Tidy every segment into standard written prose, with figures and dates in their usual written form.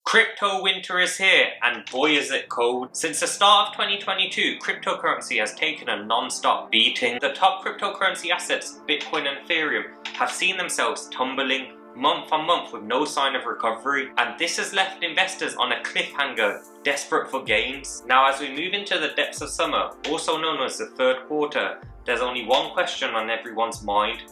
Crypto winter is here, and boy is it cold. Since the start of 2022, cryptocurrency has taken a non-stop beating. The top cryptocurrency assets, Bitcoin and Ethereum, have seen themselves tumbling month on month with no sign of recovery, and this has left investors on a cliffhanger, desperate for gains. Now, as we move into the depths of summer, also known as the third quarter, there's only one question on everyone's mind: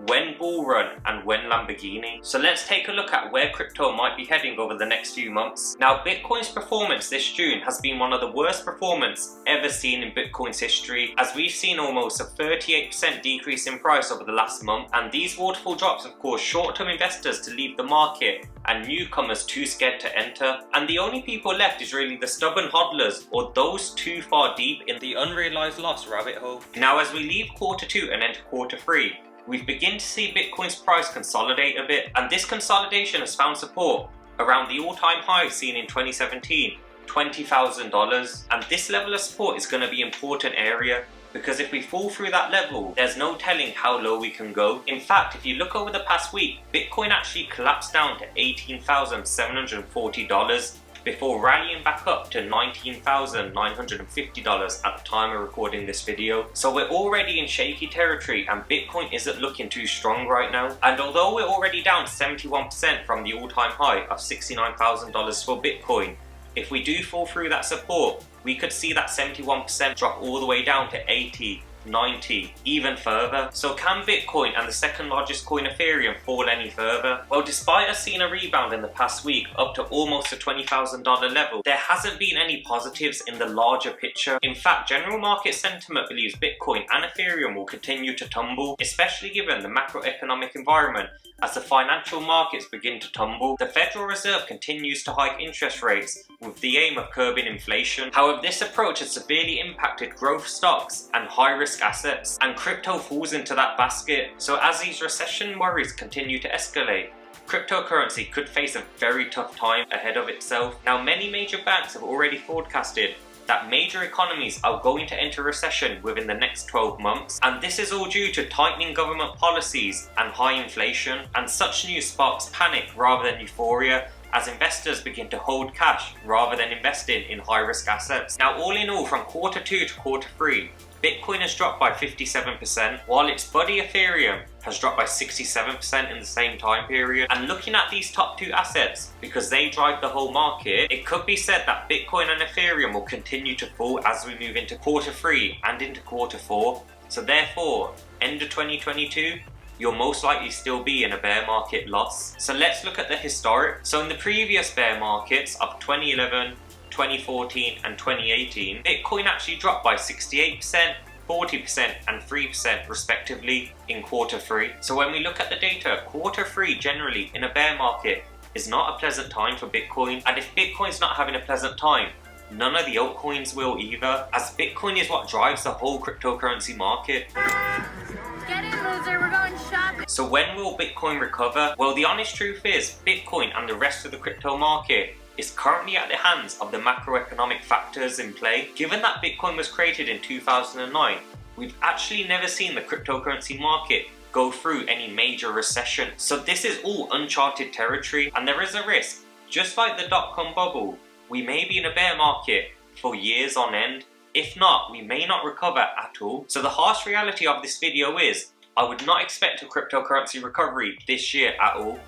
when bull run and when Lamborghini? So let's take a look at where crypto might be heading over the next few months. Now, Bitcoin's performance this June has been one of the worst performance ever seen in Bitcoin's history, as we've seen almost a 38% decrease in price over the last month, and these waterfall drops have caused short-term investors to leave the market and newcomers too scared to enter. And the only people left is really the stubborn hodlers, or those too far deep in the unrealized loss rabbit hole. Now, as we leave quarter 2 and enter quarter 3, we've begun to see Bitcoin's price consolidate a bit, and this consolidation has found support around the all-time high seen in 2017, $20,000. And this level of support is going to be an important area, because if we fall through that level, there's no telling how low we can go. In fact, if you look over the past week, Bitcoin actually collapsed down to $18,740 before rallying back up to $19,950 at the time of recording this video. So we're already in shaky territory, and Bitcoin isn't looking too strong right now. And although we're already down 71% from the all-time high of $69,000 for Bitcoin, if we do fall through that support, we could see that 71% drop all the way down to 80, 90, even further. So can Bitcoin and the second largest coin Ethereum fall any further? Well, despite us seeing a rebound in the past week up to almost a $20,000 level, there hasn't been any positives in the larger picture. In fact, general market sentiment believes Bitcoin and Ethereum will continue to tumble, especially given the macroeconomic environment. As the financial markets begin to tumble, the Federal Reserve continues to hike interest rates with the aim of curbing inflation. However, this approach has severely impacted growth stocks and high-risk assets, and crypto falls into that basket. So as these recession worries continue to escalate, cryptocurrency could face a very tough time ahead of itself. Now, many major banks have already forecasted that major economies are going to enter recession within the next 12 months, and this is all due to tightening government policies and high inflation. And such news sparks panic rather than euphoria, as investors begin to hold cash rather than investing in high-risk assets. Now, all in all, from quarter 2 to quarter 3, Bitcoin has dropped by 57%, while its buddy Ethereum has dropped by 67% in the same time period. And looking at these top two assets, because they drive the whole market, it could be said that Bitcoin and Ethereum will continue to fall as we move into quarter 3 and into quarter 4. So therefore, end of 2022, you'll most likely still be in a bear market loss. So let's look at the historic. So in the previous bear markets of 2011, 2014 and 2018, Bitcoin actually dropped by 68%, 40% and 3% respectively in quarter 3. So when we look at the data, quarter 3 generally in a bear market is not a pleasant time for Bitcoin, and if Bitcoin's not having a pleasant time, none of the altcoins will either, as Bitcoin is what drives the whole cryptocurrency market. Get in, loser, we're going shopping. So when will Bitcoin recover? Well, the honest truth is, Bitcoin and the rest of the crypto market is currently at the hands of the macroeconomic factors in play. Given that Bitcoin was created in 2009, we've actually never seen the cryptocurrency market go through any major recession. So this is all uncharted territory, and there is a risk, just like the dot-com bubble, we may be in a bear market for years on end. If not, we may not recover at all. So the harsh reality of this video is, I would not expect a cryptocurrency recovery this year at all.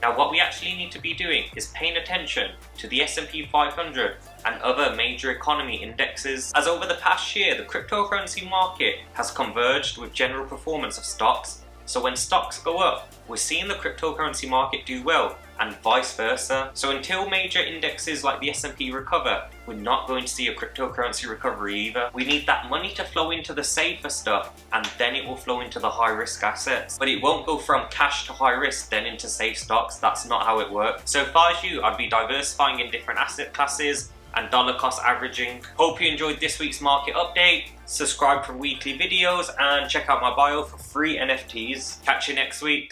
Now, what we actually need to be doing is paying attention to the S&P 500 and other major economy indexes, as over the past year, the cryptocurrency market has converged with general performance of stocks. So when stocks go up, we're seeing the cryptocurrency market do well, and vice versa. So until major indexes like the S&P recover, we're not going to see a cryptocurrency recovery either. We need that money to flow into the safer stuff, and then it will flow into the high risk assets. But it won't go from cash to high risk, then into safe stocks. That's not how it works. So if I was you, I'd be diversifying in different asset classes and dollar cost averaging. Hope you enjoyed this week's market update. Subscribe for weekly videos and check out my bio for free NFTs. Catch you next week.